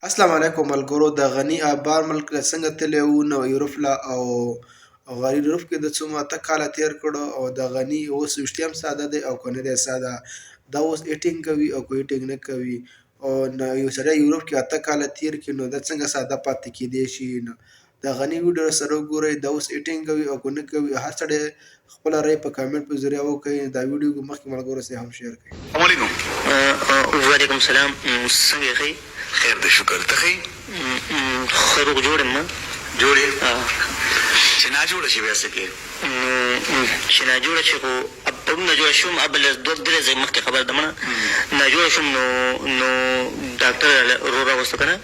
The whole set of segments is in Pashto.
السلام علیکم ملګرو د غني آباد ملک له څنګه تللی وو نو یورپ له او غني یورپ کې د څومره اته کاله تېر کړو او د غني اوس ویشتیم ساده دی او که نه دی ساده دا اوس ایټینګ کوي او که ایټینګ نه کوي او یو سړی یورپ کې اته کاله تېر کړي نو دا څنګه ساده پاتې کېدی شي نو د غني ویډیو سره وګورئ دا اوس ایټینګ کوي او که نه کوي هر سړی خپله رایه په کامنټ په ذریعه وکړئ دا ویډیو مخکې ملګرو سره هم شیر کړئ. السلام علیکم. وعلیکم السلام. څنګه یې ښه؟ خیر د شکر. ته ښه یې؟ ښه روغ جوړ یم. جوړ یې؟ چې ناجوړه شي بیا څه کوې؟ چې ناجوړه شي خو پرون ناجوړه شوم بل دوه درې ځای مخکې خبره ده مړه ناجوړه شوم نو ډاکټر رو راوسته که نه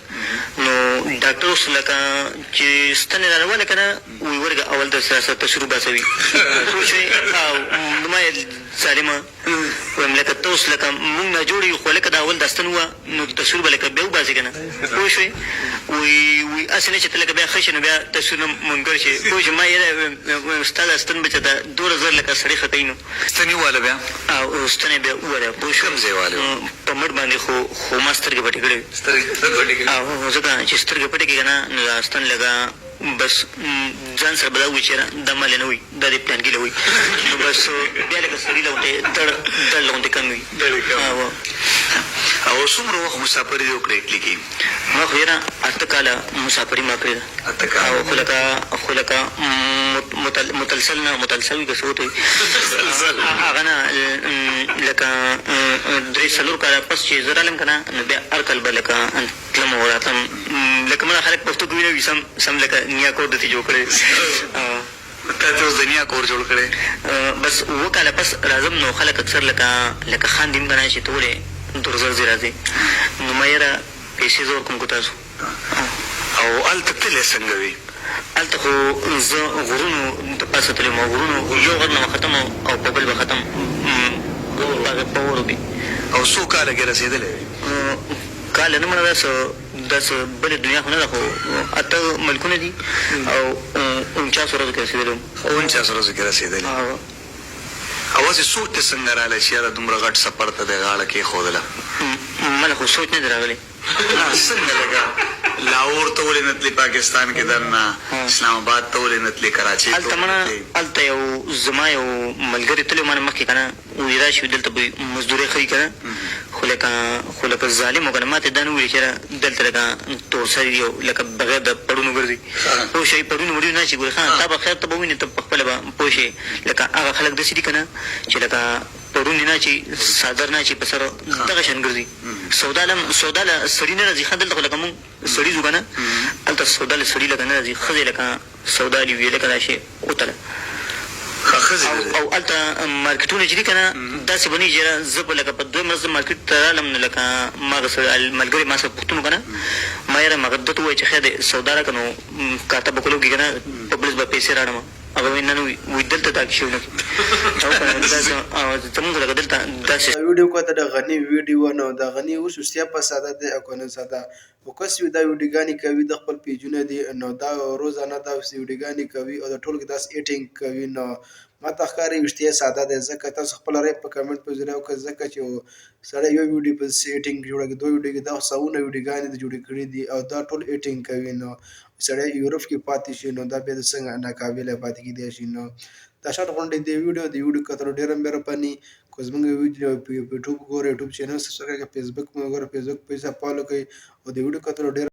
نو ډاکټر اوس لکه چې ستنې را روانې که نه وایي ورګه اول د سره تشریح باسوي پوه شوې نو ما یې ظالمه وایم لکه ته اوس لکه مونږ ناجوړه یو خو لکه د اول دا ستن وه نو تصویر به لکه بیا وباسې که نه پوه شوې وایي هسې نه چې ته لکه بیا ښه شي نو بیا تصویر نه منکر شي پوه شوې ما یې ستا دا ستن به چې دا دومره زر لکه سړی ښه کوي نو ستنې وواله بیا او ستنې بیا وواله پوه شوې کوم ځای واله په مټ باندې خو ما سترګې پټې کړې وې او ځکه چې سترګې پټې کړې که نه نو دا ستن لکه بس ځان سره به دا ووایي چې دا مالې نه وي دا دې پلانګي له وي نو بس بیا لکه سړي له غوندې دړ له غوندې کم وي او څومره وخت مسافري دې وکړې اټلي کې؟ ما خو یاره اته کاله مسافري ما کړې ده. اته کاله؟ خو لکه متلسل نه متلسل وي که څه ورته وي هغه نه لکه درې څلور کاله پس چې زه رالم که نه نو بیا هر کال به لکه تلم او راتلم لکه مړه خلک پښتو کې وي سم لکه نیا کور درته جوړ کړی تا ته اوس د نیا کور جوړ کړی بس اووه کاله پس راځم نو خلک اکثر لکه خاندي م که نه چې ته ولې درزر ځې راځې نو ما یاره پیسې زه ورکوم که تاسو او هلته تللی څنګه وې؟ هلته خو زه غرونو د پاسه تللی وم غرونو یو غر نه به ختم او په بل به ختم په اورو کې او څو کاله کې رسېدلی وې؟ کاله نه مړه داسې بلې دنیا خو نه ده خو اته ملکونه دي او 49 ورځو کې رسېدلی وم 49 ورځو کې رسېدلی اوازې سوچ ته څنګه راغلی چې یاره دومره غټ سفر ته دې غاړه کېښودله مله خو سوچ نه دی راغلی څنګه لکه لاهور ته ولې نه تلې پاکستان کې دننه اسلام آباد ته ولې نه تلې کراچۍ ته هلته مړه هلته یو زما یو ملګري تللی ما نه مخکې که نه وایي راشي دلته به مزدورۍ ښه وي که نه خو لکه ظالم و که نه ما ته دا نه ویلي چې یاره دلته لکه تور سړي او لکه بغیر د پړونو ګرځي پوه شوې پړونو وړونو نه چې ګورې ښه تا به خیر ته به ووینې ته پخپله به پوه شې لکه هغه خلک داسې دي که نه چې لکه پړونې نه چې څادر نه چې په سر دغه شان ګرځي سودا له سړي نه راځي ښه دلته خو لکه مونږ سړي ځو که نه هلته سودا له سړي لکه نه راځي ښځې لکه سودا لې وي لکه دا شی وتله او هلته مارکېټونه چې دي که نه داسې به نه وي چې زه به لکه په دویم ورځ زه مارکېټ ته رالم نو لکه ما هغه ملګري ما سره پوښتنه وکړه ما یاره ما ده ته ووایه چې خیر دی سودا راکړه نو کاته به کولو کې که نه په بل ورځ به پیسې راوړم هغه وایي نه نه وایي دلته دا کیسې ونه کړي زمونږ لکه دلته داسې ویډیو کته د غني ویډیو نه د غني اوس وسیا په ساده دی او که نه ساده خو کس وي دا ویډیوګانې کوي د خپل پیجونه دي نو دا روزانه دا ویډیوګانې کوي او د ټولو کې داسې ایټینګ کوي نو ما ته ښکاري ویښتیا ساده دی ځکه تاسو خپله رایه په کمنټ په ذریعه وکړئ ځکه چې سړی یو ویډیو پسې ایټینګ جوړه کړي دوه ویډیو کې دا سوونه ویډیوګانې د جوړې کړي دي او دا ټول ایټینګ کوي نو سړی یورپ کې پاتې شي نو دا بیا د څنګه ناقابله پاتې کېدی شي نو دا شاته غونډې د ویډیو کتلو ډېره مهرباني که زموږ ویډیو په یوټیوب ګورئ یوټیوب چینل سبسکرایب کړئ فیسبوک مو ګورئ فیسبوک پیجه فالو کړئ او د ویډیو کتلو ډېر